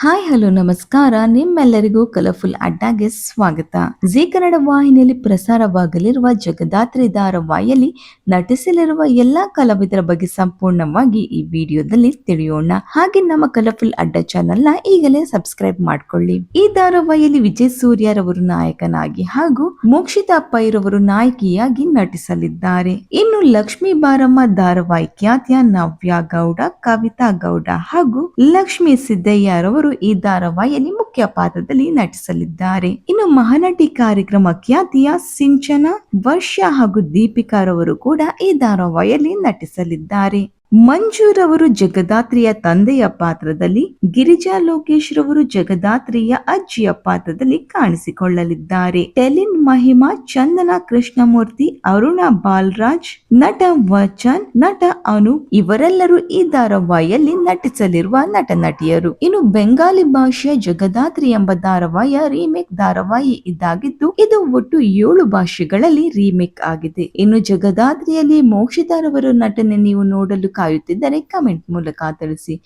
Hi hello ನಮಸ್ಕಾರ. ನಿಮ್ಮೆಲ್ಲರಿಗೂ colourful ಅಡ್ಡಾಗೆ ಸ್ವಾಗತ. ಜಿ ಕನ್ನಡ ವಾಹಿನಿಯಲ್ಲಿ ಪ್ರಸಾರವಾಗಲಿರುವ ಜಗದಾತ್ರಿ ಧಾರಾವಾಹಿಯಲ್ಲಿ ನಟಿಸಲಿರುವ ಎಲ್ಲಾ ಕಲಾವಿದರ ಬಗ್ಗೆ ಸಂಪೂರ್ಣವಾಗಿ ಈ ವಿಡಿಯೋದಲ್ಲಿ ತಿಳಿಯೋಣ. ಹಾಗೆ ನಮ್ಮ ಕಲರ್ಫುಲ್ ಅಡ್ಡ ಚಾನೆಲ್ ನ ಈಗಲೇ ಸಬ್ಸ್ಕ್ರೈಬ್ ಮಾಡ್ಕೊಳ್ಳಿ. ಈ ಧಾರಾವಾಹಿಯಲ್ಲಿ ವಿಜಯ್ ಸೂರ್ಯರವರು ನಾಯಕನಾಗಿ ಹಾಗೂ ಮೋಕ್ಷಿತಾ ಪೈ ರವರು ನಾಯಕಿಯಾಗಿ ನಟಿಸಲಿದ್ದಾರೆ. ಇನ್ನು ಲಕ್ಷ್ಮೀ ಬಾರಮ್ಮ ಧಾರಾವಾಹಿ ಖ್ಯಾತಿಯ ನವ್ಯ ಗೌಡ, ಕವಿತಾ ಗೌಡ ಹಾಗೂ ಲಕ್ಷ್ಮೀ ಸಿದ್ದಯ್ಯರವರು ಈ ಧಾರಾವಾಹಿಯಲ್ಲಿ ಮುಖ್ಯ ಪಾತ್ರದಲ್ಲಿ ನಟಿಸಲಿದ್ದಾರೆ. ಇನ್ನು ಮಹಾನಟಿ ಕಾರ್ಯಕ್ರಮ ಖ್ಯಾತಿಯ ಸಿಂಚನ, ವರ್ಷ ಹಾಗೂ ದೀಪಿಕಾ ರವರು ಕೂಡ ಈ ಧಾರಾವಾಹಿಯಲ್ಲಿ ನಟಿಸಲಿದ್ದಾರೆ. ಮಂಜುರವರು ಜಗದಾತ್ರಿಯ ತಂದೆಯ ಪಾತ್ರದಲ್ಲಿ, ಗಿರಿಜಾ ಲೋಕೇಶ್ ರವರು ಜಗದಾತ್ರಿಯ ಅಜ್ಜಿಯ ಪಾತ್ರದಲ್ಲಿ ಕಾಣಿಸಿಕೊಳ್ಳಲಿದ್ದಾರೆ. ಟೆಲಿನ್ ಮಹಿಮಾ, ಚಂದನ ಕೃಷ್ಣಮೂರ್ತಿ, ಅರುಣಾ ಬಾಲರಾಜ್, ನಟ ವಚನ್, ನಟ ಅನು ಇವರೆಲ್ಲರೂ ಈ ಧಾರಾವಾಹಿಯಲ್ಲಿ ನಟಿಸಲಿರುವ ನಟ ನಟಿಯರು. ಇನ್ನು ಬೆಂಗಾಲಿ ಭಾಷೆಯ ಜಗದಾತ್ರಿ ಎಂಬ ಧಾರಾವಾಹಿಯ ರೀಮೇಕ್ ಧಾರಾವಾಹಿ ಇದಾಗಿದ್ದು, ಇದು ಒಟ್ಟು 7 ಭಾಷೆಗಳಲ್ಲಿ ರೀಮೇಕ್ ಆಗಿದೆ. ಇನ್ನು ಜಗದಾತ್ರಿಯಲ್ಲಿ ಮೋಕ್ಷಿತಾ ರವರ ನಟನೆ ನೀವು ನೋಡಲು ಕಾಯುತ್ತಿದ್ದರೆ ಕಮೆಂಟ್ ಮೂಲಕ ತಿಳಿಸಿ.